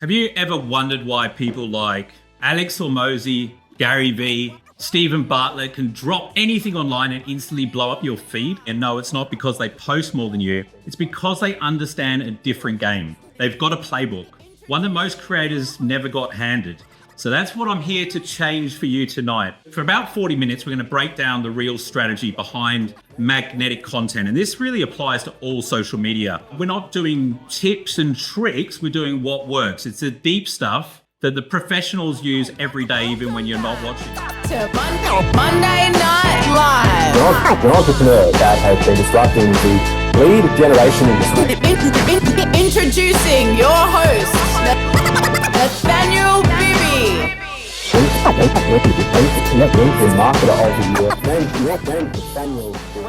Have you ever wondered why people like Alex Hormozi, Gary Vee, Stephen Bartlett can drop anything online and instantly blow up your feed? And no, it's not because they post more than you. It's because they understand a different game. They've got a playbook, one that most creators never got handed. So that's what I'm here to change for you tonight. For about 40 minutes, we're going to break down the real strategy behind magnetic content. And this really applies to all social media. We're not doing tips and tricks. We're doing what works. It's the deep stuff that the professionals use every day, even when you're not watching. Monday Night Live. An entrepreneur that has been disrupting the lead generation industry. Introducing your host, Nathanial Bibby.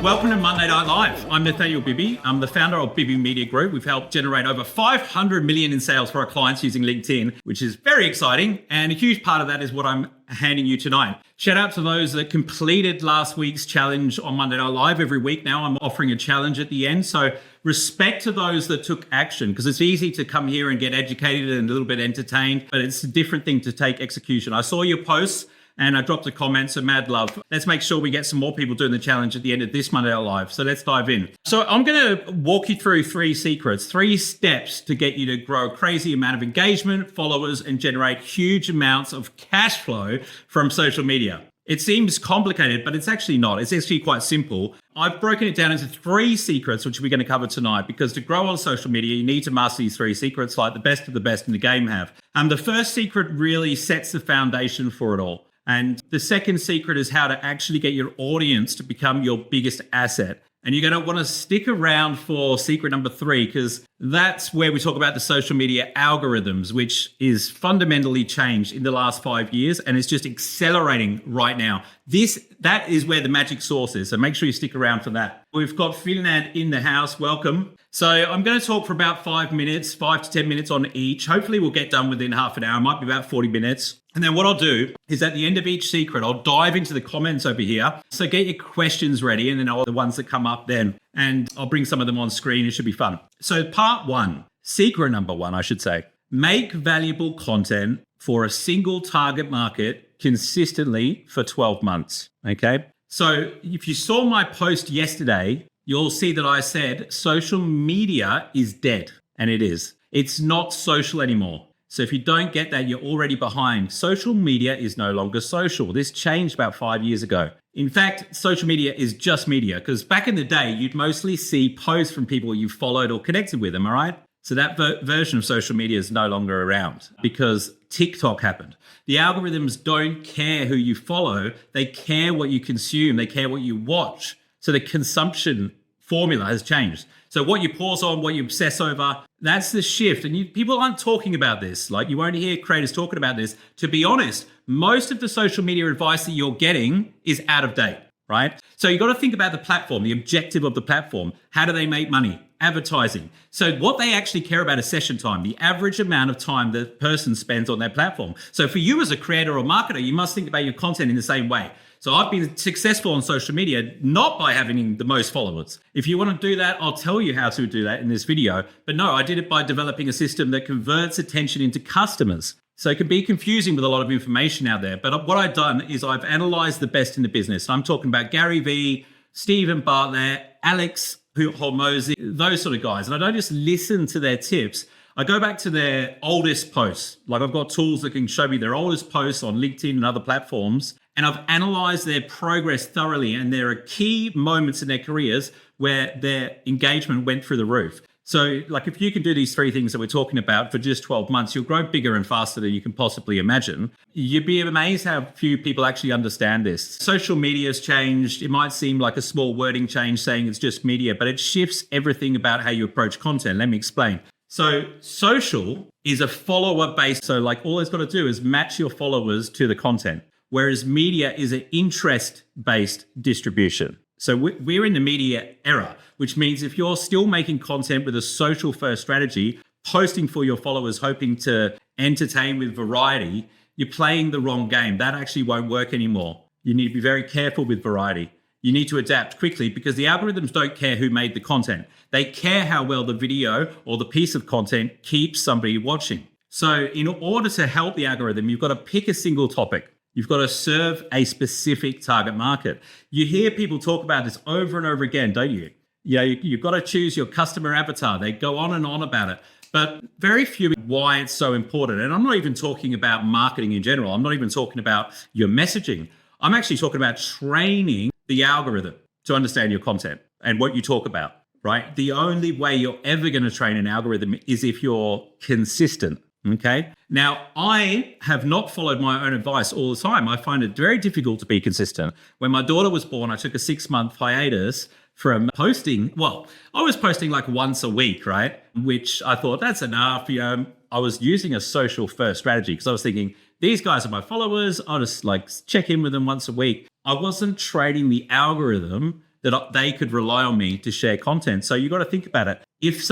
Welcome to Monday Night Live. I'm Nathanial Bibby. I'm the founder of Bibby Media Group. We've helped generate over 500 million in sales for our clients using LinkedIn, which is very exciting. And a huge part of that is what I'm handing you tonight. Shout out to those that completed last week's challenge on Monday Night Live. Every week now I'm offering a challenge at the end. So respect to those that took action, because it's easy to come here and get educated and a little bit entertained, but it's a different thing to take execution. I saw your posts and I dropped a comment, so mad love. Let's make sure we get some more people doing the challenge at the end of this Monday Night Live. So let's dive in. So I'm going to walk you through 3 secrets, 3 steps to get you to grow a crazy amount of engagement, followers, and generate huge amounts of cash flow from social media. It seems complicated, but it's actually not. It's actually quite simple. I've broken it down into 3 secrets, which we're going to cover tonight, because to grow on social media, you need to master these 3 secrets like the best of the best in the game have. The first secret really sets the foundation for it all. And the second secret is how to actually get your audience to become your biggest asset. And you're going to want to stick around for secret number 3, because that's where we talk about the social media algorithms, which is fundamentally changed in the last 5 years and it's just accelerating right now. That is where the magic source is. So make sure you stick around for that. We've got Ferdinand in the house. Welcome. So I'm going to talk for about 5 minutes, 5 to 10 minutes on each. Hopefully we'll get done within half an hour. It might be about 40 minutes. And then what I'll do is at the end of each secret, I'll dive into the comments over here. So get your questions ready, and then I'll the ones that come up then. And I'll bring some of them on screen. It should be fun. So part 1, secret number 1, I should say, make valuable content for a single target market consistently for 12 months. Okay. So if you saw my post yesterday, you'll see that I said social media is dead, and it is. It's not social anymore. So if you don't get that, you're already behind. Social media is no longer social. This changed about 5 years ago. In fact, social media is just media, because back in the day, you'd mostly see posts from people you followed or connected with them, all right? So that version of social media is no longer around because TikTok happened. The algorithms don't care who you follow. They care what you consume. They care what you watch. So the consumption formula has changed. So what you pause on, what you obsess over, that's the shift. And people aren't talking about this. Like, you won't hear creators talking about this. To be honest, most of the social media advice that you're getting is out of date, right? So you got to think about the platform, the objective of the platform. How do they make money? Advertising. So what they actually care about is session time, the average amount of time the person spends on their platform. So for you as a creator or marketer, you must think about your content in the same way. So I've been successful on social media, not by having the most followers. If you want to do that, I'll tell you how to do that in this video. But no, I did it by developing a system that converts attention into customers. So it can be confusing with a lot of information out there. But what I've done is I've analyzed the best in the business. I'm talking about Gary Vee, Stephen Bartlett, Alex Hormozi, those sort of guys. And I don't just listen to their tips. I go back to their oldest posts. Like, I've got tools that can show me their oldest posts on LinkedIn and other platforms. And I've analyzed their progress thoroughly. And there are key moments in their careers where their engagement went through the roof. So like, if you can do these 3 things that we're talking about for just 12 months, you'll grow bigger and faster than you can possibly imagine. You'd be amazed how few people actually understand this. Social media has changed. It might seem like a small wording change saying it's just media, but it shifts everything about how you approach content. Let me explain. So social is a follower based. So like, all it's got to do is match your followers to the content, whereas media is an interest based distribution. So we're in the media era, which means if you're still making content with a social first strategy, posting for your followers, hoping to entertain with variety, you're playing the wrong game. That actually won't work anymore. You need to be very careful with variety. You need to adapt quickly, because the algorithms don't care who made the content. They care how well the video or the piece of content keeps somebody watching. So in order to help the algorithm, you've got to pick a single topic. You've got to serve a specific target market. You hear people talk about this over and over again, don't you? You've got to choose your customer avatar. They go on and on about it, but very few why it's so important. And I'm not even talking about marketing in general. I'm not even talking about your messaging. I'm actually talking about training the algorithm to understand your content and what you talk about, right? The only way you're ever going to train an algorithm is if you're consistent. Okay. Now, I have not followed my own advice all the time. I find it very difficult to be consistent. When my daughter was born, I took a 6-month hiatus from posting. Well, I was posting like once a week, right? Which I thought that's enough. I was using a social first strategy because I was thinking, these guys are my followers. I'll just like check in with them once a week. I wasn't training the algorithm that they could rely on me to share content. So you got to think about it. If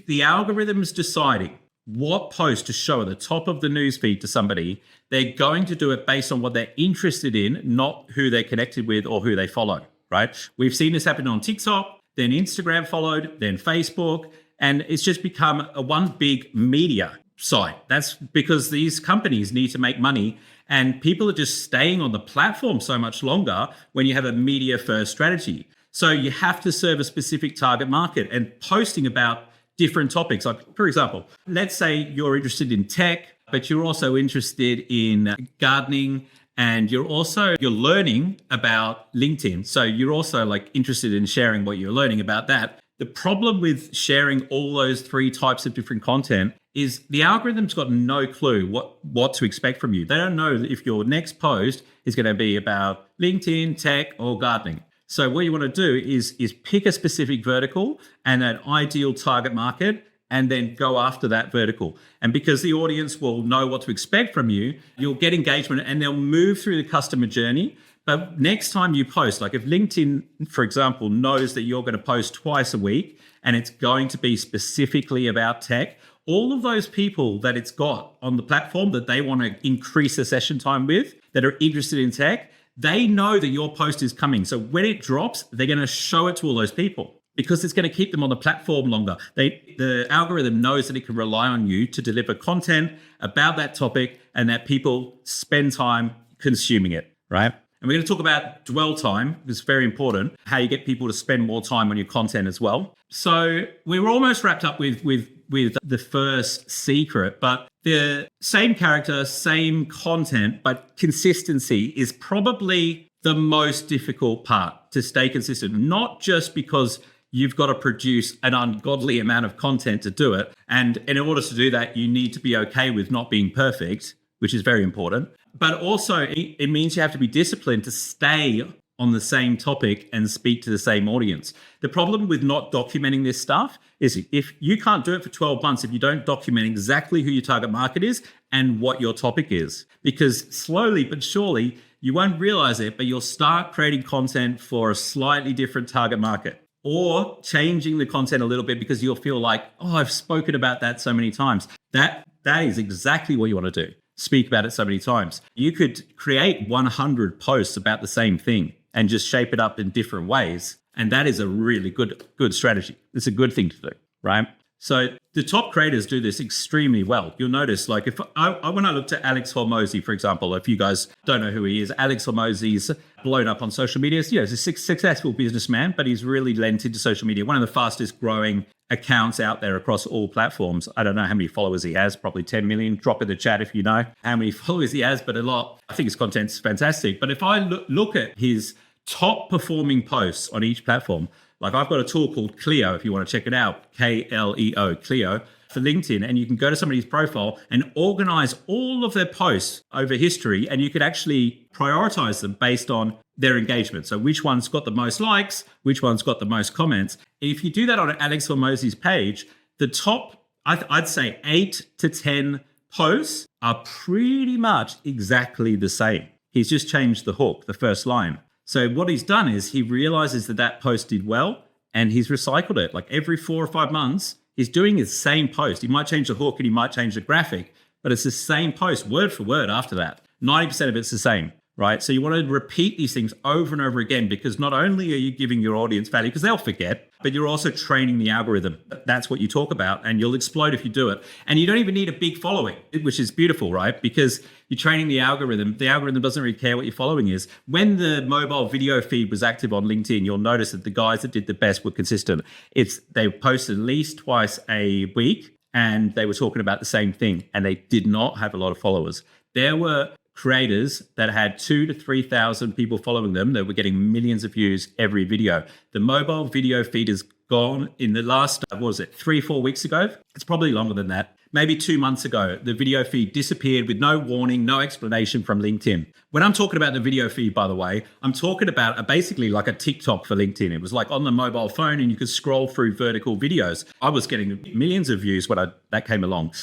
the algorithm's deciding what post to show at the top of the newsfeed to somebody, they're going to do it based on what they're interested in, not who they're connected with or who they follow, right? We've seen this happen on TikTok, then Instagram followed, then Facebook, and it's just become a one big media site. That's because these companies need to make money and people are just staying on the platform so much longer when you have a media first strategy. So you have to serve a specific target market and posting about different topics. Like, for example, let's say you're interested in tech, but you're also interested in gardening and you're learning about LinkedIn. So you're also like interested in sharing what you're learning about that. The problem with sharing all those 3 types of different content is the algorithm's got no clue what to expect from you. They don't know if your next post is going to be about LinkedIn, tech, or gardening. So what you want to do is pick a specific vertical and an ideal target market and then go after that vertical. And because the audience will know what to expect from you, you'll get engagement and they'll move through the customer journey. But next time you post, like if LinkedIn, for example, knows that you're going to post twice a week and it's going to be specifically about tech, all of those people that it's got on the platform that they want to increase the session time with, that are interested in tech, they know that your post is coming. So when it drops, they're going to show it to all those people because it's going to keep them on the platform longer. The algorithm knows that it can rely on you to deliver content about that topic and that people spend time consuming it, right? And we're going to talk about dwell time. It's very important, how you get people to spend more time on your content as well. So we were almost wrapped up with the first secret, but the same character, same content, but consistency is probably the most difficult part to stay consistent, not just because you've got to produce an ungodly amount of content to do it. And in order to do that, you need to be okay with not being perfect, which is very important. But also it means you have to be disciplined to stay on the same topic and speak to the same audience. The problem with not documenting this stuff is if you can't do it for 12 months, if you don't document exactly who your target market is and what your topic is, because slowly but surely you won't realize it, but you'll start creating content for a slightly different target market or changing the content a little bit because you'll feel like, oh, I've spoken about that so many times. That is exactly what you want to do. Speak about it so many times. You could create 100 posts about the same thing and just shape it up in different ways. And that is a really good strategy. It's a good thing to do, right? So the top creators do this extremely well. You'll notice, like when I looked at Alex Hormozi, for example, if you guys don't know who he is, Alex Hormozi's blown up on social media. He's a successful businessman, but he's really lent into social media. One of the fastest growing accounts out there across all platforms. I don't know how many followers he has, probably 10 million. Drop in the chat if you know how many followers he has, but a lot. I think his content's fantastic. But if I look at his top performing posts on each platform, like I've got a tool called Clio, if you want to check it out, Kleo, Clio, for LinkedIn, and you can go to somebody's profile and organize all of their posts over history, and you could actually prioritize them based on their engagement. So which one's got the most likes, which one's got the most comments. If you do that on Alex Hormozi's page, the top, I'd say 8 to 10 posts are pretty much exactly the same. He's just changed the hook, the first line. So what he's done is he realizes that post did well and he's recycled it. Like every 4 or 5 months, he's doing his same post. He might change the hook and he might change the graphic, but it's the same post word for word after that. 90% of it's the same, right? So you want to repeat these things over and over again because not only are you giving your audience value, because they'll forget, but you're also training the algorithm. That's what you talk about, and you'll explode if you do it. And you don't even need a big following, which is beautiful, right? Because you're training the algorithm. The algorithm doesn't really care what your following is. When the mobile video feed was active on LinkedIn, you'll notice that the guys that did the best were consistent. They posted at least twice a week, and they were talking about the same thing, and they did not have a lot of followers. There were creators that had 2,000 to 3,000 people following them that were getting millions of views every video. The mobile video feed is gone in the last, 3-4 weeks ago? It's probably longer than that. Maybe 2 months ago, the video feed disappeared with no warning, no explanation from LinkedIn. When I'm talking about the video feed, by the way, I'm talking about basically like a TikTok for LinkedIn. It was like on the mobile phone and you could scroll through vertical videos. I was getting millions of views when that came along.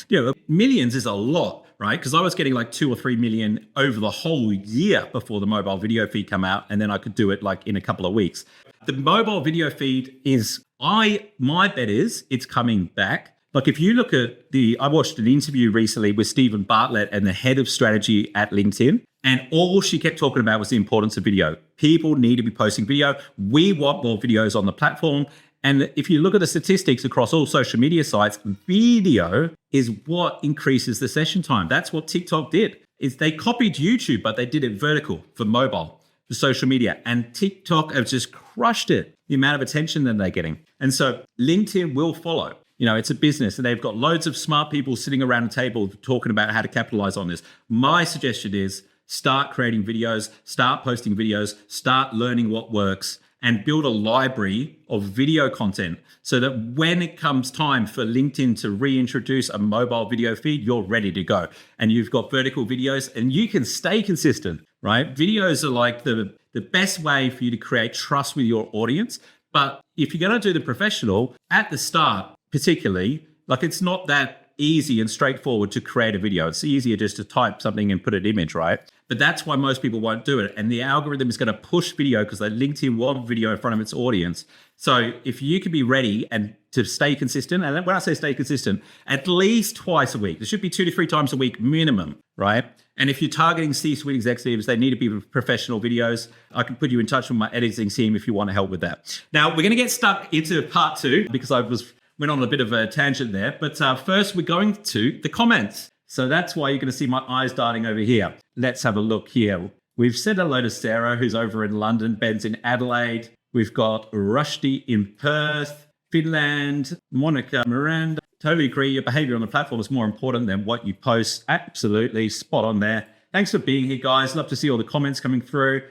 Millions is a lot, right? Because I was getting like 2 or 3 million over the whole year before the mobile video feed came out, and then I could do it like in a couple of weeks. The mobile video feed is, my bet is it's coming back. Like if you look at I watched an interview recently with Stephen Bartlett and the head of strategy at LinkedIn, and all she kept talking about was the importance of video. People need to be posting video. We want more videos on the platform. And if you look at the statistics across all social media sites, video is what increases the session time. That's what TikTok did. Is they copied YouTube, but they did it vertical for mobile, for social media. And TikTok have just crushed it, the amount of attention that they're getting. And so LinkedIn will follow. It's a business and they've got loads of smart people sitting around a table talking about how to capitalize on this. My suggestion is start creating videos, start posting videos, start learning what works, and build a library of video content so that when it comes time for LinkedIn to reintroduce a mobile video feed, you're ready to go. And you've got vertical videos and you can stay consistent, right? Videos are like the best way for you to create trust with your audience. But if you're going to do the professional at the start, particularly, like it's not that easy and straightforward to create a video. It's easier just to type something and put an image, right? But that's why most people won't do it. And the algorithm is going to push video because LinkedIn want video in front of its audience. So if you can be ready and to stay consistent, and when I say stay consistent, at least twice a week, there should be 2 to 3 times a week minimum, right? And if you're targeting C-suite executives, they need to be professional videos. I can put you in touch with my editing team if you want to help with that. Now, we're going to get stuck into part 2 because went on a bit of a tangent there. But first, we're going to the comments. So that's why you're going to see my eyes darting over here. Let's have a look here. We've said hello to Sarah, who's over in London. Ben's in Adelaide. We've got Rushdie in Perth, Finland, Monica, Miranda. Totally agree. Your behavior on the platform is more important than what you post. Absolutely spot on there. Thanks for being here, guys. Love to see all the comments coming through.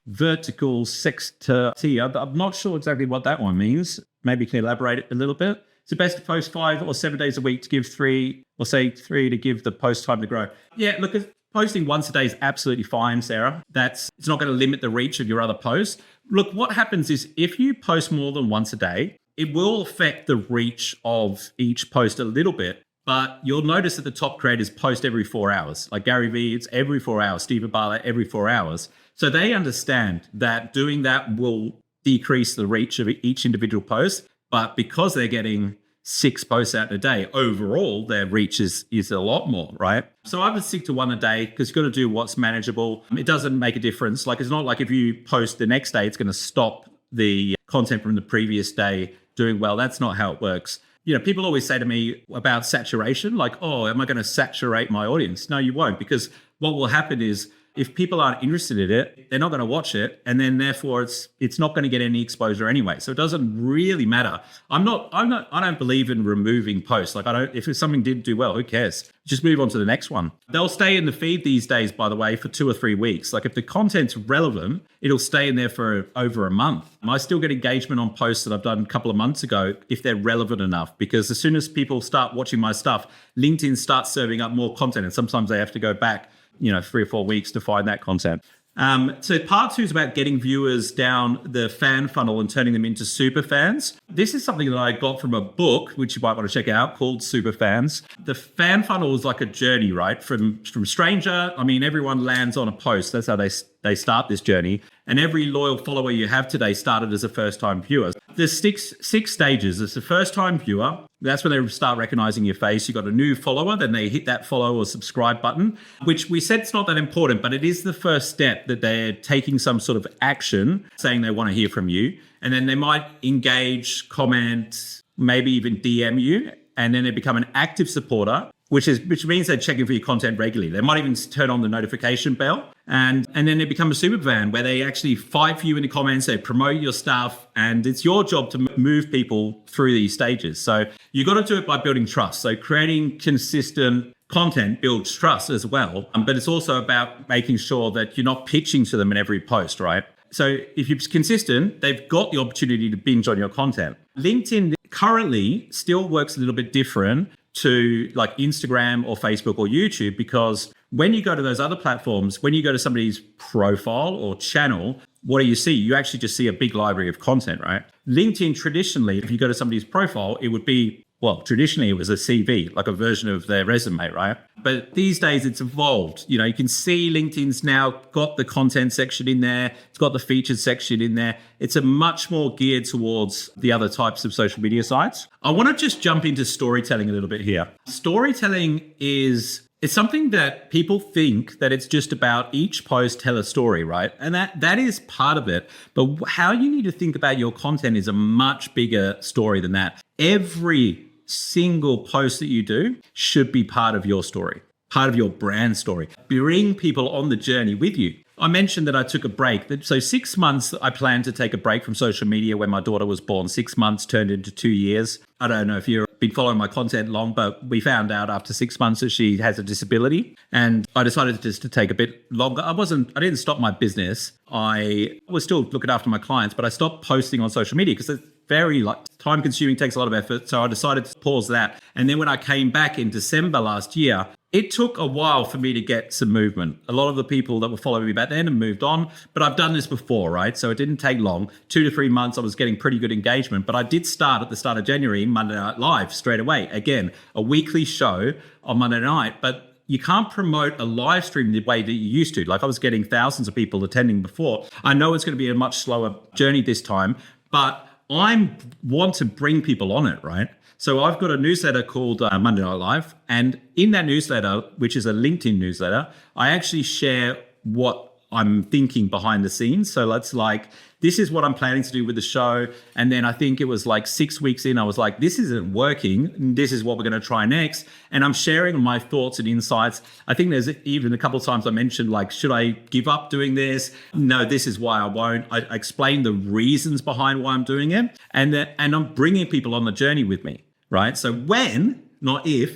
Vertical sector. I'm not sure exactly what that one means. Maybe you can elaborate a little bit. It's best to post 5 or 7 days a week to give 3, or say 3 to give the post time to grow. Yeah, look, posting once a day is absolutely fine, Sarah. It's not going to limit the reach of your other posts. Look, what happens is if you post more than once a day, it will affect the reach of each post a little bit. But you'll notice that the top creators post every 4 hours. Like Gary Vee, it's every 4 hours. Stephen Bartlett, every 4 hours. So they understand that doing that will decrease the reach of each individual post. But because they're getting 6 posts out in a day, overall, their reach is a lot more, right? So I would stick to 1 a day because you've got to do what's manageable. It doesn't make a difference. Like it's not like if you post the next day, it's going to stop the content from the previous day doing well. That's not how it works. People always say to me about saturation, like, oh, am I going to saturate my audience? No, you won't, because what will happen is if people aren't interested in it, they're not going to watch it. And then therefore it's not going to get any exposure anyway. So it doesn't really matter. I don't believe in removing posts. Like if something didn't do well, who cares? Just move on to the next one. They'll stay in the feed these days, by the way, for 2 or 3 weeks. Like if the content's relevant, it'll stay in there for over a month. I still get engagement on posts that I've done a couple of months ago if they're relevant enough, because as soon as people start watching my stuff, LinkedIn starts serving up more content. And sometimes they have to go back 3 or 4 weeks to find that content. So part 2 is about getting viewers down the fan funnel and turning them into super fans. This is something that I got from a book, which you might want to check out, called Super Fans. The fan funnel is like a journey, right? From stranger, everyone lands on a post. That's how they start this journey. And every loyal follower you have today started as a first-time viewer. There's six stages. It's the first-time viewer. That's when they start recognizing your face. You got a new follower, then they hit that follow or subscribe button, which we said it's not that important, but it is the first step that they're taking some sort of action, saying they want to hear from you. And then they might engage, comment, maybe even DM you. And then they become an active supporter, which means they're checking for your content regularly. They might even turn on the notification bell. And then they become a super fan where they actually fight for you in the comments, they promote your stuff, and it's your job to move people through these stages. So you got to do it by building trust. So creating consistent content builds trust as well. But it's also about making sure that you're not pitching to them in every post, right? So if you're consistent, they've got the opportunity to binge on your content. LinkedIn currently still works a little bit different to like Instagram or Facebook or YouTube, because when you go to those other platforms, when you go to somebody's profile or channel, what do you see? You actually just see a big library of content, right? LinkedIn traditionally, if you go to somebody's profile, it would be, well, traditionally it was a CV, like a version of their resume, right? But these days it's evolved. You know, you can see LinkedIn's now got the content section in there. It's got the featured section in there. It's a much more geared towards the other types of social media sites. I want to just jump into storytelling a little bit here. Storytelling it's something that people think that it's just about each post tell a story, right? And that is part of it. But how you need to think about your content is a much bigger story than that. Every single post that you do should be part of your story, part of your brand story. Bring people on the journey with you. I mentioned that I took a break. So 6 months, I planned to take a break from social media when my daughter was born. 6 months turned into 2 years. I don't know if you've been following my content long, but we found out after 6 months that she has a disability. And I decided just to take a bit longer. I didn't stop my business. I was still looking after my clients, but I stopped posting on social media because it's very time consuming, takes a lot of effort. So I decided to pause that. And then when I came back in December last year, it took a while for me to get some movement. A lot of the people that were following me back then have moved on, but I've done this before, right? So it didn't take long. 2 to 3 months, I was getting pretty good engagement, but I did start at the start of January, Monday Night Live straight away. Again, a weekly show on Monday night, but you can't promote a live stream the way that you used to. Like I was getting thousands of people attending before. I know it's going to be a much slower journey this time, but I want to bring people on it, right? So I've got a newsletter called Monday Night Live. And in that newsletter, which is a LinkedIn newsletter, I actually share what I'm thinking behind the scenes. So it's like, this is what I'm planning to do with the show. And then I think it was like 6 weeks in, I was like, this isn't working. This is what we're going to try next. And I'm sharing my thoughts and insights. I think there's even a couple of times I mentioned, like, should I give up doing this? No, this is why I won't. I explain the reasons behind why I'm doing it. And I'm bringing people on the journey with me, right? So when Monday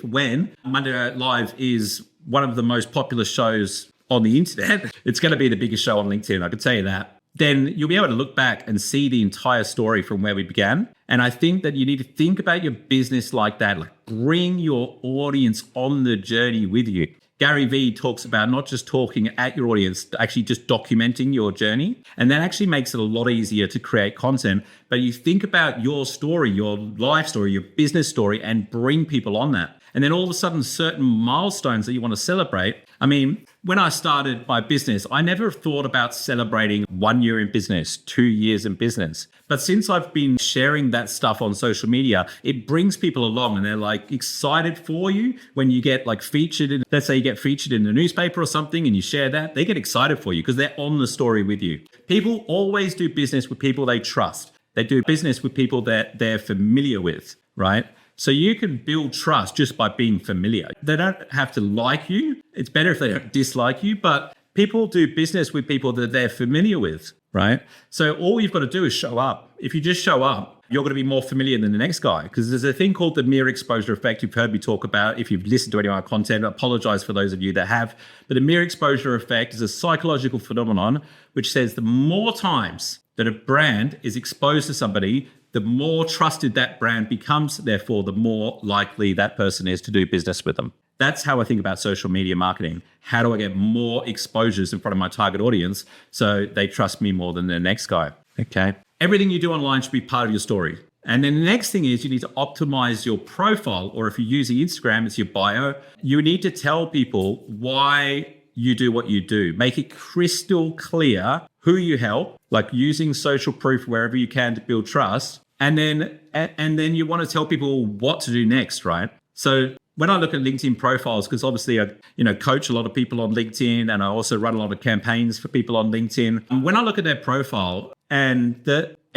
Night Live is one of the most popular shows on the internet, it's going to be the biggest show on LinkedIn, I can tell you that. Then you'll be able to look back and see the entire story from where we began. And I think that you need to think about your business like that, like bring your audience on the journey with you. Gary Vee talks about not just talking at your audience, actually just documenting your journey. And that actually makes it a lot easier to create content. But you think about your story, your life story, your business story, and bring people on that. And then all of a sudden, certain milestones that you want to celebrate. I mean, when I started my business, I never thought about celebrating 1 year in business, 2 years in business. But since I've been sharing that stuff on social media, it brings people along and they're like excited for you when you get like featured in, let's say you get featured in the newspaper or something and you share that, they get excited for you because they're on the story with you. People always do business with people they trust. They do business with people that they're familiar with, right? So you can build trust just by being familiar. They don't have to like you. It's better if they don't dislike you, but people do business with people that they're familiar with, right? So all you've got to do is show up. If you just show up, you're going to be more familiar than the next guy because there's a thing called the mere exposure effect. You've heard me talk about, if you've listened to any of our content, I apologize for those of you that have, but the mere exposure effect is a psychological phenomenon which says the more times that a brand is exposed to somebody, the more trusted that brand becomes, therefore, the more likely that person is to do business with them. That's how I think about social media marketing. How do I get more exposures in front of my target audience so they trust me more than the next guy? Okay. Everything you do online should be part of your story. And then the next thing is you need to optimize your profile, or if you're using Instagram, it's your bio. You need to tell people why you do what you do. Make it crystal clear who you help, like using social proof wherever you can to build trust. And then you want to tell people what to do next, right? So when I look at LinkedIn profiles, because obviously I coach a lot of people on LinkedIn and I also run a lot of campaigns for people on LinkedIn. And when I look at their profile and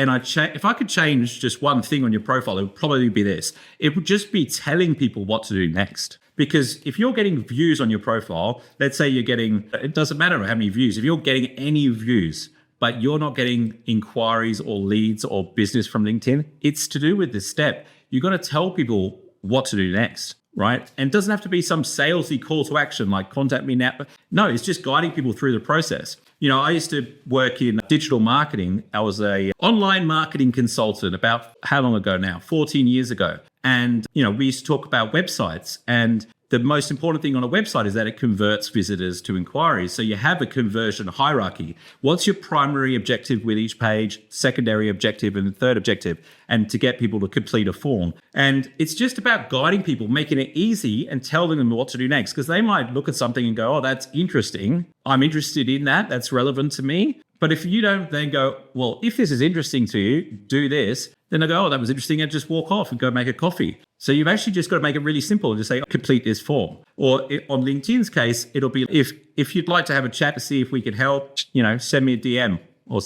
and if I could change just one thing on your profile, it would probably be this. It would just be telling people what to do next. Because if you're getting views on your profile, let's say you're getting, it doesn't matter how many views, if you're getting any views, but you're not getting inquiries or leads or business from LinkedIn, it's to do with this step. You've got to tell people what to do next, right? And it doesn't have to be some salesy call to action like contact me now. No, it's just guiding people through the process. You know, I used to work in digital marketing. I was a online marketing consultant about how long ago now? 14 years ago. And, you know, we used to talk about websites, and the most important thing on a website is that it converts visitors to inquiries. So you have a conversion hierarchy. What's your primary objective with each page, secondary objective, and third objective? And to get people to complete a form. And it's just about guiding people, making it easy and telling them what to do next. Because they might look at something and go, oh, that's interesting. I'm interested in that. That's relevant to me. But if you don't then go, well, if this is interesting to you, do this, then they go, oh, that was interesting, and just walk off and go make a coffee. So you've actually just got to make it really simple and just say, complete this form. Or on LinkedIn's case, it'll be if you'd like to have a chat to see if we can help, you know, send me a DM or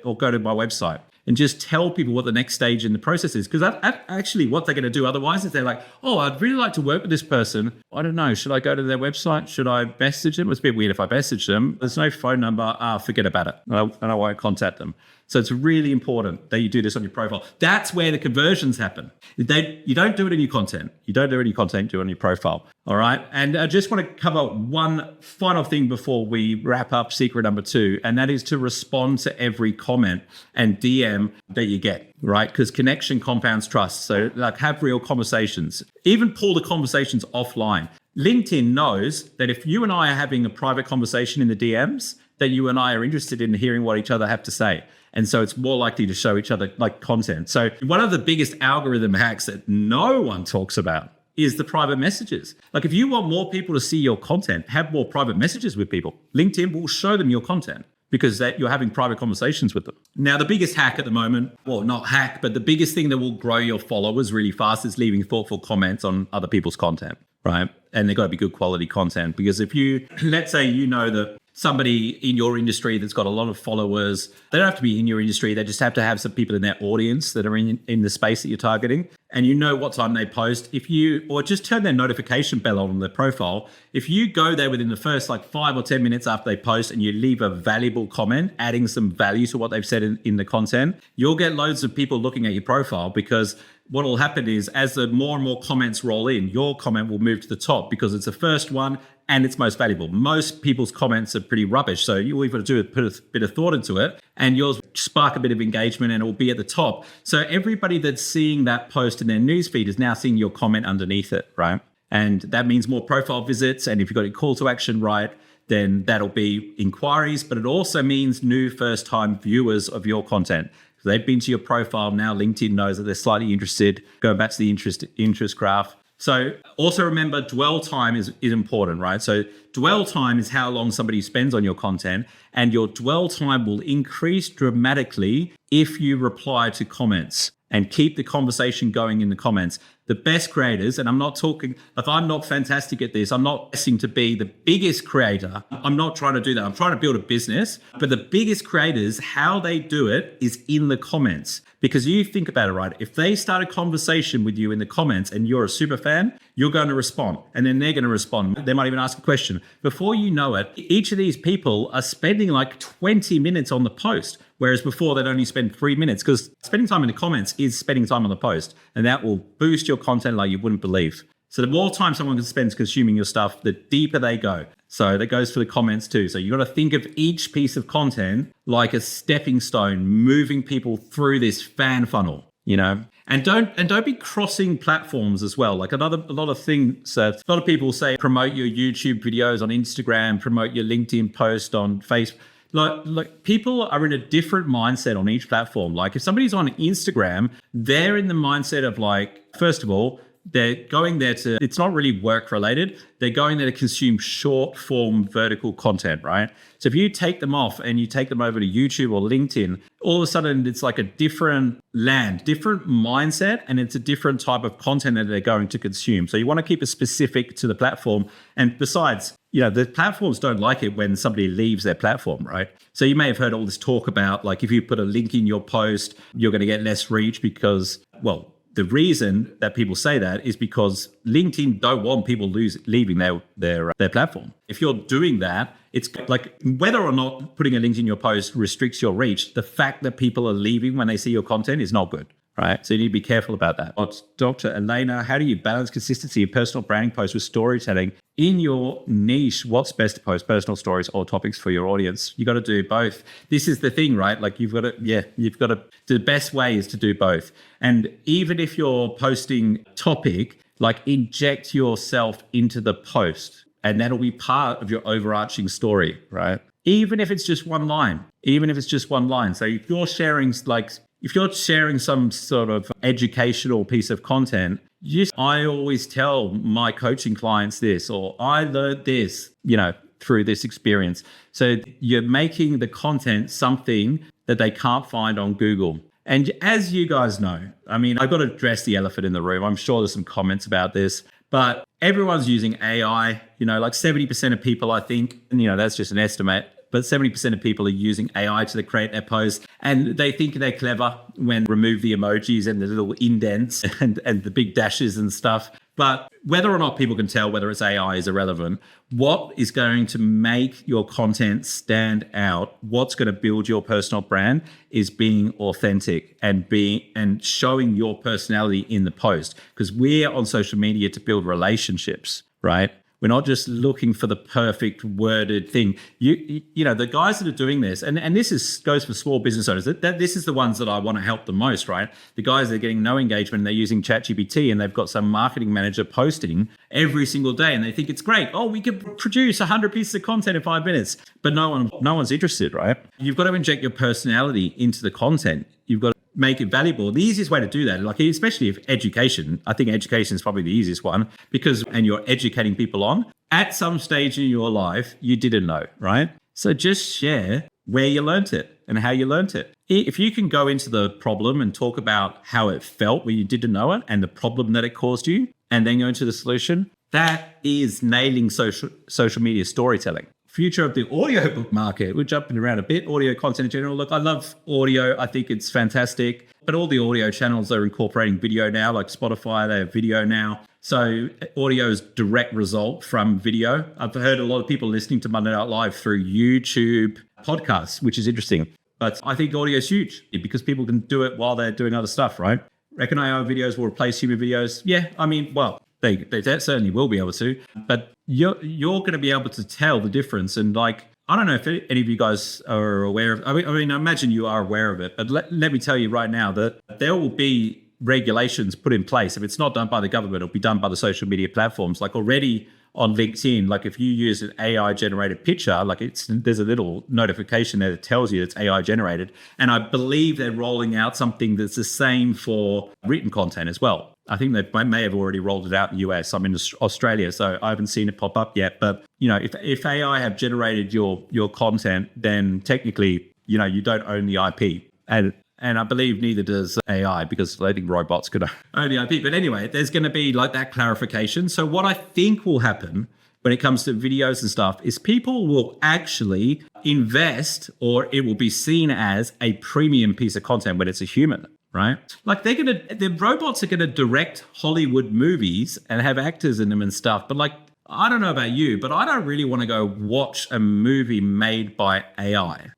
or go to my website. And just tell people what the next stage in the process is. Because actually what they're going to do otherwise is they're like, oh, I'd really like to work with this person. I don't know. Should I go to their website? Should I message them? It's a bit weird if I message them. There's no phone number. Forget about it. And I won't contact them. So it's really important that you do this on your profile. That's where the conversions happen. You don't do it in your content. You don't do it in your content, do it on your profile. All right. And I just want to cover one final thing before we wrap up secret number 2. And that is to respond to every comment and DM that you get, right? Because connection compounds trust. So like have real conversations, even pull the conversations offline. LinkedIn knows that if you and I are having a private conversation in the DMs, that you and I are interested in hearing what each other have to say. And so it's more likely to show each other like content. So one of the biggest algorithm hacks that no one talks about is the private messages. Like if you want more people to see your content, have more private messages with people. LinkedIn will show them your content because you're having private conversations with them. Now, the biggest hack at the moment, well, not hack, but the biggest thing that will grow your followers really fast is leaving thoughtful comments on other people's content, right? And they've got to be good quality content. Because if you, let's say you know that somebody in your industry that's got a lot of followers, they don't have to be in your industry. They just have to have some people in their audience that are in the space that you're targeting. And you know what time they post. Or just turn their notification bell on their profile. If you go there within the first like 5 or 10 minutes after they post and you leave a valuable comment, adding some value to what they've said in the content, you'll get loads of people looking at your profile, because what will happen is as the more and more comments roll in, your comment will move to the top because it's the first one and it's most valuable. Most people's comments are pretty rubbish. So all you've got to do is put a bit of thought into it, and yours spark a bit of engagement and it will be at the top. So everybody that's seeing that post in their newsfeed is now seeing your comment underneath it, right? And that means more profile visits. And if you've got a call to action right, then that'll be inquiries, but it also means new first-time viewers of your content. So they've been to your profile. Now LinkedIn knows that they're slightly interested. Going back to the interest graph. So also remember, dwell time is important, right? So dwell time is how long somebody spends on your content, and your dwell time will increase dramatically if you reply to comments and keep the conversation going in the comments. The best creators, and I'm not talking, if I'm not fantastic at this, I'm not asking to be the biggest creator. I'm not trying to do that. I'm trying to build a business. But the biggest creators, how they do it is in the comments. Because you think about it, right? If they start a conversation with you in the comments and you're a super fan, you're going to respond. And then they're going to respond. They might even ask a question. Before you know it, each of these people are spending like 20 minutes on the post. Whereas before they'd only spend 3 minutes, because spending time in the comments is spending time on the post. And that will boost your content like you wouldn't believe. So the more time someone spends consuming your stuff, the deeper they go. So that goes for the comments too. So you've got to think of each piece of content like a stepping stone, moving people through this fan funnel, you know? And don't be crossing platforms as well. Like a lot of things, a lot of people say promote your YouTube videos on Instagram, promote your LinkedIn post on Facebook. Like people are in a different mindset on each platform. Like if somebody's on Instagram, they're in the mindset of like, first of all, they're going there to, it's not really work related. They're going there to consume short form vertical content, right? So if you take them off and you take them over to YouTube or LinkedIn, all of a sudden it's like a different land, different mindset, and it's a different type of content that they're going to consume. So you want to keep it specific to the platform. And besides, the platforms don't like it when somebody leaves their platform, right? So you may have heard all this talk about, like, if you put a link in your post, you're going to get less reach because, well, the reason that people say that is because LinkedIn don't want people leaving their platform. If you're doing that, it's like whether or not putting a link in your post restricts your reach, the fact that people are leaving when they see your content is not good, right? So you need to be careful about that. Dr. Elena, how do you balance consistency of personal branding posts with storytelling? In your niche, what's best to post, personal stories or topics for your audience? You got to do both. This is the thing, right? Like the best way is to do both. And even if you're posting topic, like inject yourself into the post and that'll be part of your overarching story, right? Even if it's just one line, So if you're sharing some sort of educational piece of content, I always tell my coaching clients this, or I learned this, through this experience. So you're making the content something that they can't find on Google. And as you guys know, I mean, I've got to address the elephant in the room. I'm sure there's some comments about this, but everyone's using AI, like 70% of people, I think, that's just an estimate, but 70% of people are using AI to create their posts, and they think they're clever when remove the emojis and the little indents and the big dashes and stuff. But whether or not people can tell whether it's AI is irrelevant. What is going to make your content stand out, what's going to build your personal brand, is being authentic and showing your personality in the post. Because we're on social media to build relationships, right? We're not just looking for the perfect worded thing. The guys that are doing this, and this goes for small business owners, this is the ones that I want to help the most, right? The guys that are getting no engagement and they're using ChatGPT and they've got some marketing manager posting every single day and they think it's great. Oh, we could produce 100 pieces of content in 5 minutes, but no one's interested, right? You've got to inject your personality into the content. You've got to make it valuable. The easiest way to do that, like especially if education, I think education is probably the easiest one and you're educating people on. At some stage in your life, you didn't know, right? So just share where you learnt it and how you learnt it. If you can go into the problem and talk about how it felt when you didn't know it and the problem that it caused you, and then go into the solution, that is nailing social media storytelling. Future of the audiobook market. We're jumping around a bit. Audio content in general. Look, I love audio. I think it's fantastic. But all the audio channels are incorporating video now, like Spotify, they have video now. So audio is direct result from video. I've heard a lot of people listening to Monday Night Live through YouTube podcasts, which is interesting. But I think audio is huge because people can do it while they're doing other stuff, right? Reckon AI videos will replace human videos? Yeah, I mean, well, they certainly will be able to, but you're going to be able to tell the difference. And like, I don't know if any of you guys are aware of, I mean, I imagine you are aware of it, but let me tell you right now that there will be regulations put in place. If it's not done by the government, it'll be done by the social media platforms. Like already on LinkedIn, like if you use an AI generated picture, like there's a little notification there that tells you it's AI generated. And I believe they're rolling out something that's the same for written content as well. I think they may have already rolled it out in the US. I'm in Australia, so I haven't seen it pop up yet. But, if AI have generated your content, then technically, you don't own the IP. And I believe neither does AI, because I think robots could own the IP. But anyway, there's going to be like that clarification. So what I think will happen when it comes to videos and stuff is people will actually invest, or it will be seen as a premium piece of content when it's a human. Right? Like the robots are going to direct Hollywood movies and have actors in them and stuff. But like, I don't know about you, but I don't really want to go watch a movie made by AI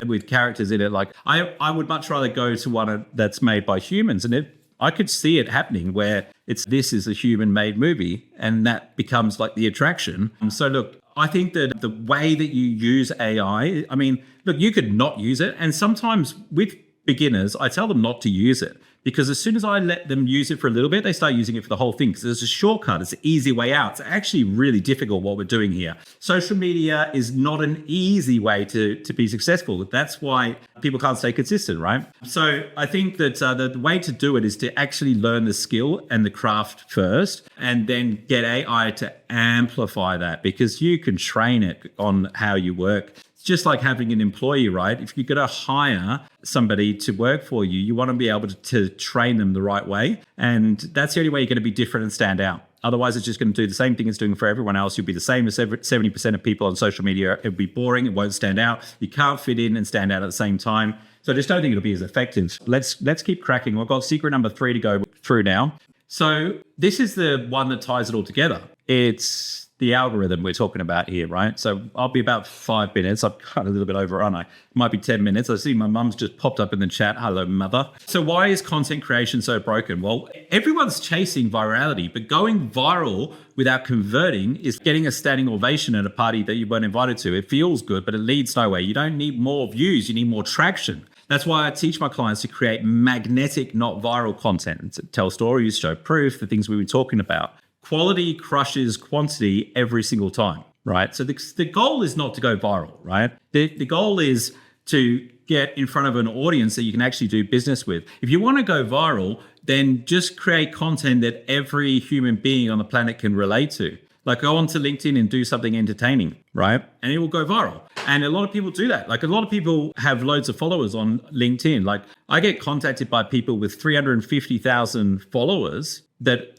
with characters in it. Like I would much rather go to one that's made by humans. And I could see it happening where this is a human made movie and that becomes like the attraction. So look, I think that the way that you use AI, I mean, look, you could not use it. And sometimes with beginners, I tell them not to use it Because as soon as I let them use it for a little bit, they start using it for the whole thing. Because it's a shortcut. It's an easy way out. It's actually really difficult what we're doing here. Social media is not an easy way to be successful. That's why people can't stay consistent, right? So I think that the way to do it is to actually learn the skill and the craft first, and then get AI to amplify that, because you can train it on how you work. Just like having an employee, right? If you're going to hire somebody to work for you, you want to be able to train them the right way. And that's the only way you're going to be different and stand out. Otherwise, it's just going to do the same thing it's doing for everyone else. You'll be the same as 70% of people on social media. It'll be boring. It won't stand out. You can't fit in and stand out at the same time. So I just don't think it'll be as effective. Let's keep cracking. We've got secret number 3 to go through now. So this is the one that ties it all together. It's the algorithm we're talking about here, right? So I'll be about 5 minutes. I've got a little bit over, aren't I? It might be 10 minutes. I see my mum's just popped up in the chat. Hello, mother. So why is content creation so broken? Well, everyone's chasing virality, but going viral without converting is getting a standing ovation at a party that you weren't invited to. It feels good, but it leads nowhere. You don't need more views. You need more traction. That's why I teach my clients to create magnetic, not viral content. To tell stories, show proof, the things we were talking about. Quality crushes quantity every single time, right? So the goal is not to go viral, right? The goal is to get in front of an audience that you can actually do business with. If you want to go viral, then just create content that every human being on the planet can relate to. Like go onto LinkedIn and do something entertaining, right? And it will go viral. And a lot of people do that. Like a lot of people have loads of followers on LinkedIn. Like I get contacted by people with 350,000 followers that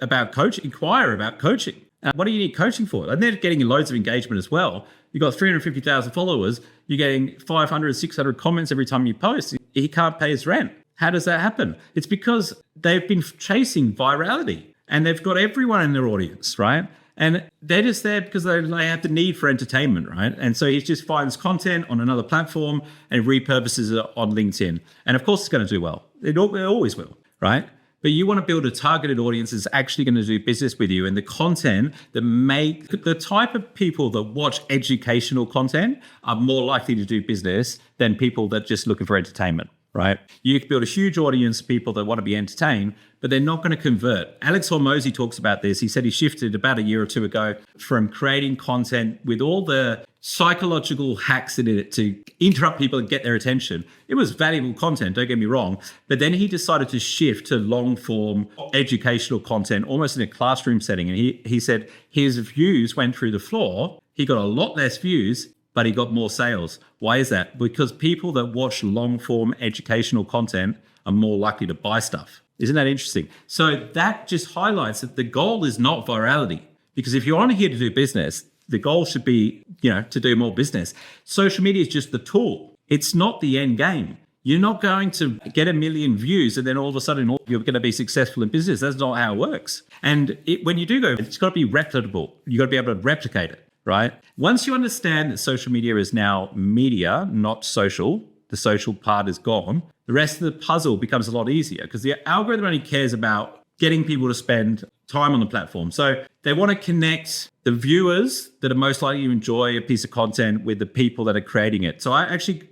inquire about coaching. What do you need coaching for? And they're getting loads of engagement as well. You've got 350,000 followers. You're getting 500, 600 comments every time you post. He can't pay his rent. How does that happen? It's because they've been chasing virality and they've got everyone in their audience, right? And they're just there because they have the need for entertainment, right? And so he just finds content on another platform and repurposes it on LinkedIn. And of course, it's going to do well. It always will, right? But you want to build a targeted audience that's actually going to do business with you, and the content that the type of people that watch educational content are more likely to do business than people that just looking for entertainment, right? You can build a huge audience of people that want to be entertained, but they're not going to convert. Alex Hormozy talks about this. He said he shifted about a year or two ago from creating content with all the psychological hacks in it to interrupt people and get their attention. It was valuable content, don't get me wrong. But then he decided to shift to long form educational content, almost in a classroom setting. And he said his views went through the floor. He got a lot less views, but he got more sales. Why is that? Because people that watch long form educational content are more likely to buy stuff. Isn't that interesting? So that just highlights that the goal is not virality. Because if you're on here to do business, the goal should be, to do more business. Social media is just the tool. It's not the end game. You're not going to get 1 million views and then all of a sudden you're going to be successful in business. That's not how it works. And when you do go, it's got to be replicable. You've got to be able to replicate it, right? Once you understand that social media is now media, not social, the social part is gone, the rest of the puzzle becomes a lot easier because the algorithm only cares about getting people to spend time on the platform. So they want to connect the viewers that are most likely to enjoy a piece of content with the people that are creating it. So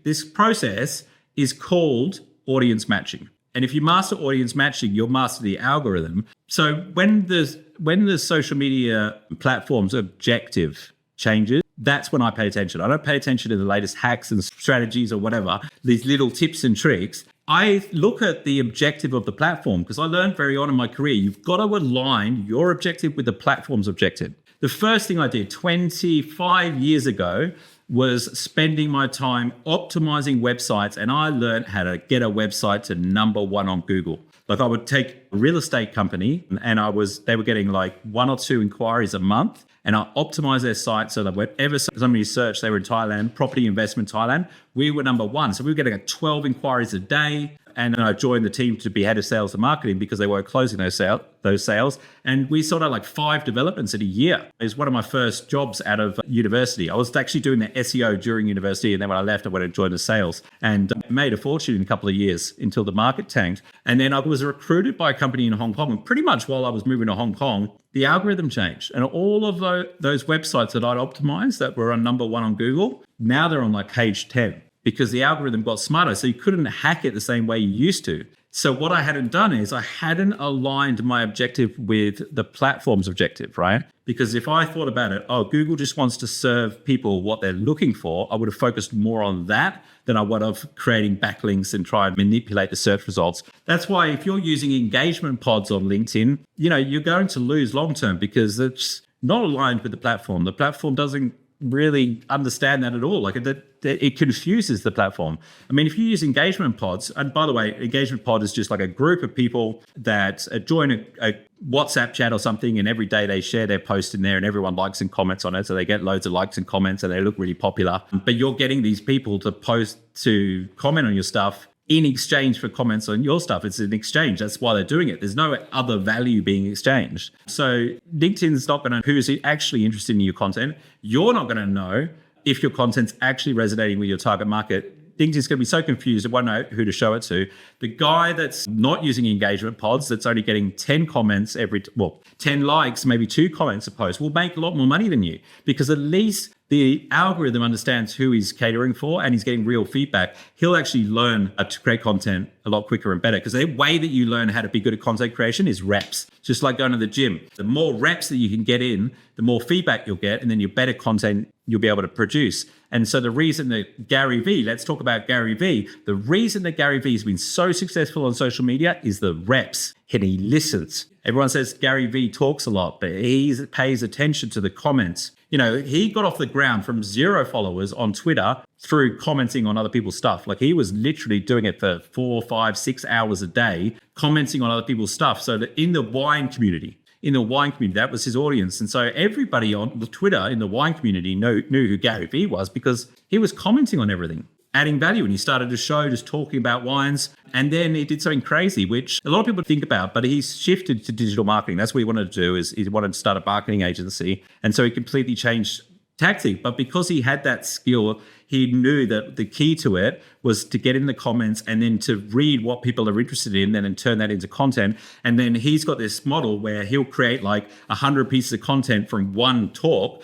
this process is called audience matching. And if you master audience matching, you'll master the algorithm. So when the social media platform's objective changes, that's when I pay attention. I don't pay attention to the latest hacks and strategies or whatever, these little tips and tricks. I look at the objective of the platform because I learned very on in my career, you've got to align your objective with the platform's objective. The first thing I did 25 years ago was spending my time optimizing websites, and I learned how to get a website to number 1 on Google. Like I would take a real estate company and they were getting like 1 or 2 inquiries a month, and I optimized their site so that whenever somebody searched, they were in Thailand, property investment Thailand, we were number 1. So we were getting like 12 inquiries a day. And then I joined the team to be head of sales and marketing because they weren't closing those sales. And we sold out like 5 developments in a year. It was one of my first jobs out of university. I was actually doing the SEO during university. And then when I left, I went and joined the sales and made a fortune in a couple of years until the market tanked. And then I was recruited by a company in Hong Kong. And pretty much while I was moving to Hong Kong, the algorithm changed. And all of those websites that I'd optimized that were on number 1 on Google, now they're on like page 10. Because the algorithm got smarter. So you couldn't hack it the same way you used to. So what I hadn't done is I hadn't aligned my objective with the platform's objective, right? Because if I thought about it, Google just wants to serve people what they're looking for, I would have focused more on that than I would have creating backlinks and try and manipulate the search results. That's why if you're using engagement pods on LinkedIn, you're going to lose long-term because it's not aligned with the platform. The platform doesn't really understand that at all. Like it confuses the platform. I mean, if you use engagement pods, and by the way, engagement pod is just like a group of people that join a WhatsApp chat or something, and every day they share their post in there and everyone likes and comments on it. So they get loads of likes and comments and they look really popular. But you're getting these people to comment on your stuff in exchange for comments on your stuff. It's an exchange. That's why they're doing it. There's no other value being exchanged. So LinkedIn's not going to know who's actually interested in your content. You're not going to know if your content's actually resonating with your target market. LinkedIn's going to be so confused, it won't know who to show it to. The guy that's not using engagement pods, that's only getting 10 comments 10 likes, maybe 2 comments a post, will make a lot more money than you, because at least the algorithm understands who he's catering for and he's getting real feedback. He'll actually learn to create content a lot quicker and better, because the way that you learn how to be good at content creation is reps. Just like going to the gym. The more reps that you can get in, the more feedback you'll get, and then your better content you'll be able to produce. And so the reason that Gary Vee, let's talk about Gary Vee. The reason that Gary Vee has been so successful on social media is the reps, and he listens. Everyone says Gary Vee talks a lot, but he pays attention to the comments. He got off the ground from 0 followers on Twitter through commenting on other people's stuff. Like he was literally doing it for 4, 5, 6 hours a day, commenting on other people's stuff. So that in the wine community, that was his audience. And so everybody on the Twitter in the wine community knew who Gary Vee was, because he was commenting on everything, adding value. And he started a show just talking about wines. And then he did something crazy, which a lot of people think about, but he's shifted to digital marketing. That's what he wanted to do, is he wanted to start a marketing agency. And so he completely changed tactic. But because he had that skill, he knew that the key to it was to get in the comments and then to read what people are interested in, and turn that into content. And then he's got this model where he'll create like 100 pieces of content from one talk.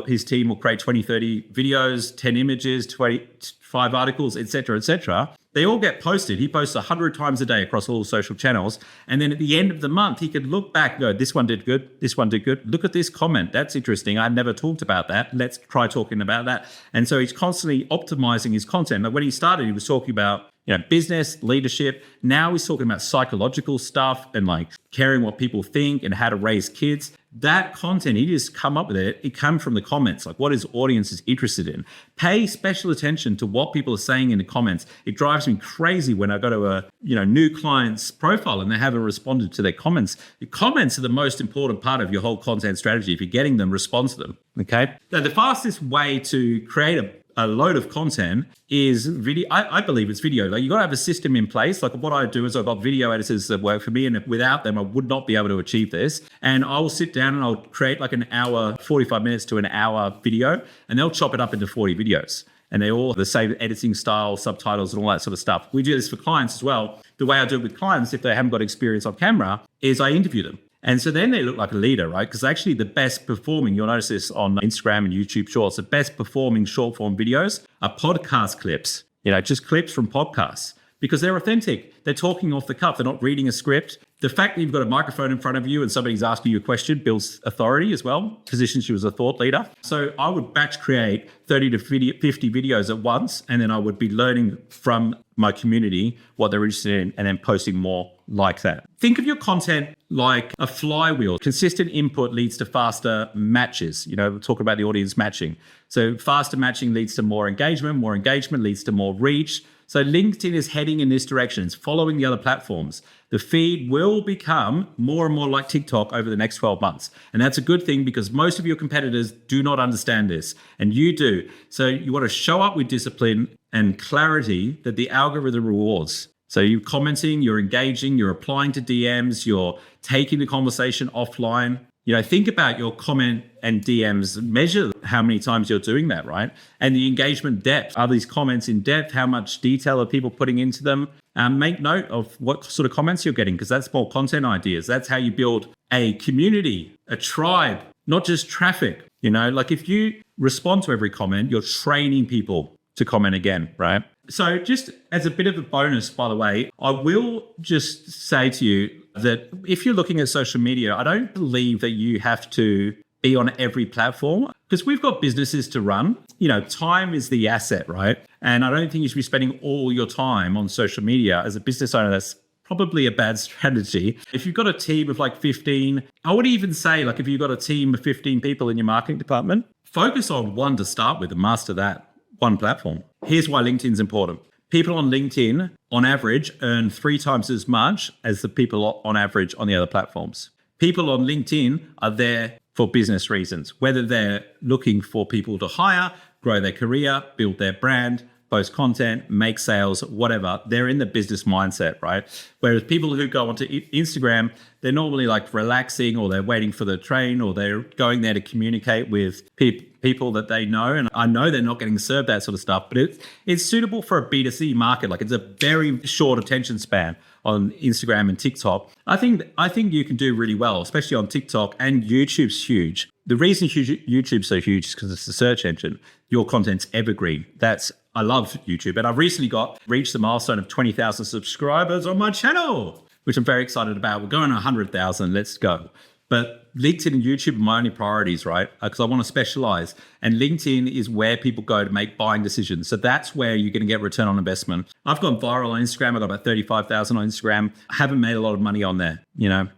His team will create 20, 30 videos, 10 images, 25 articles, etc., etc. They all get posted. He posts 100 times a day across all social channels. And then at the end of the month, he could look back and go, this one did good. This one did good. Look at this comment. That's interesting. I never talked about that. Let's try talking about that. And so he's constantly optimizing his content. Like when he started, he was talking about business, leadership. Now he's talking about psychological stuff and like caring what people think and how to raise kids. That content, he just come up with it. It comes from the comments, like what his audience is interested in. Pay special attention to what people are saying in the comments. It drives me crazy when I go to a new client's profile and they haven't responded to their comments. The comments are the most important part of your whole content strategy. If you're getting them, respond to them. Okay. Now, the fastest way to create a load of content is video. I believe it's video. Like you got to have a system in place. Like what I do is I've got video editors that work for me, and without them, I would not be able to achieve this. And I will sit down and I'll create like an hour, 45 minutes to an hour video, and they'll chop it up into 40 videos. And they all have the same editing style, subtitles, and all that sort of stuff. We do this for clients as well. The way I do it with clients, if they haven't got experience on camera, is I interview them. And so then they look like a leader, right? Because actually the best performing, you'll notice this on Instagram and YouTube Shorts, the best performing short form videos are podcast clips, just clips from podcasts, because they're authentic. They're talking off the cuff. They're not reading a script. The fact that you've got a microphone in front of you and somebody's asking you a question builds authority as well, positions you as a thought leader. So I would batch create 30 to 50 videos at once, and then I would be learning from my community what they're interested in and then posting more like that. Think of your content like a flywheel. Consistent input leads to faster matches. We're talking about the audience matching. So faster matching leads to more engagement leads to more reach. So LinkedIn is heading in this direction. It's following the other platforms. The feed will become more and more like TikTok over the next 12 months. And that's a good thing, because most of your competitors do not understand this, and you do. So you want to show up with discipline and clarity that the algorithm rewards. So you're commenting, you're engaging, you're replying to DMs, you're taking the conversation offline. Think about your comment and DMs, measure how many times you're doing that, right? And the engagement depth. Are these comments in depth? How much detail are people putting into them? Make note of what sort of comments you're getting, because that's more content ideas. That's how you build a community, a tribe, not just traffic. Like if you respond to every comment, you're training people to comment again, right? So just as a bit of a bonus, by the way, I will just say to you that if you're looking at social media, I don't believe that you have to be on every platform because we've got businesses to run. Time is the asset, right? And I don't think you should be spending all your time on social media. As a business owner, that's probably a bad strategy. If you've got a team of like 15, I would even say like if you've got a team of 15 people in your marketing department, focus on one to start with and master that one platform. Here's why LinkedIn's important. People on LinkedIn, on average, earn 3 times as much as the people on average on the other platforms. People on LinkedIn are there for business reasons, whether they're looking for people to hire, grow their career, build their brand, post content, make sales, whatever. They're in the business mindset, right? Whereas people who go onto Instagram, they're normally like relaxing or they're waiting for the train or they're going there to communicate with people that they know. And I know they're not getting served that sort of stuff, but it's suitable for a B2C market. Like it's a very short attention span on Instagram and TikTok. I think you can do really well, especially on TikTok, and YouTube's huge. The reason YouTube's so huge is because it's the search engine. Your content's evergreen. I love YouTube, and I've recently reached the milestone of 20,000 subscribers on my channel, which I'm very excited about. We're going to 100,000. Let's go. But LinkedIn and YouTube are my only priorities, right? Because I want to specialize. And LinkedIn is where people go to make buying decisions. So that's where you're going to get return on investment. I've gone viral on Instagram. I've got about 35,000 on Instagram. I haven't made a lot of money on there,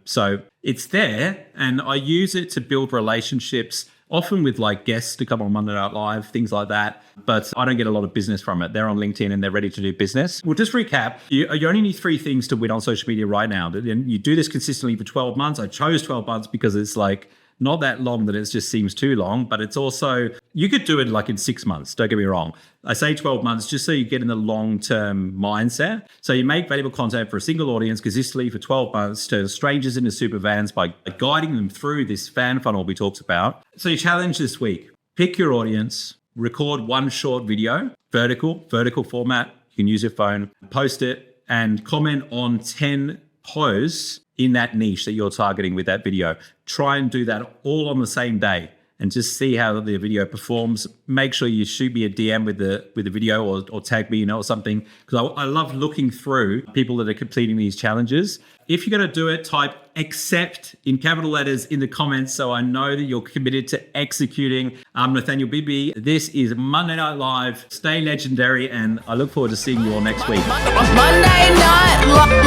So it's there. And I use it to build relationships, often with like guests to come on Monday Night Live, things like that. But I don't get a lot of business from it. They're on LinkedIn and they're ready to do business. We'll just recap. You only need 3 things to win on social media right now. And you do this consistently for 12 months. I chose 12 months because it's like not that long that it just seems too long, but it's also, you could do it like in 6 months. Don't get me wrong. I say 12 months just so you get in the long-term mindset. So you make valuable content for a single audience consistently for 12 months, turn strangers into super fans by guiding them through this fan funnel we talked about. So your challenge this week, pick your audience, record 1 short video, vertical format. You can use your phone, post it, and comment on 10 posts in that niche that you're targeting with that video. Try and do that all on the same day and just see how the video performs. Make sure you shoot me a DM with the video or tag me, or something, because I love looking through people that are completing these challenges. If you're going to do it, type accept in capital letters in the comments so I know that you're committed to executing. I'm Nathaniel Bibby. This is Monday Night Live. Stay legendary, and I look forward to seeing you all next week. Monday Night Live.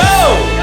Go!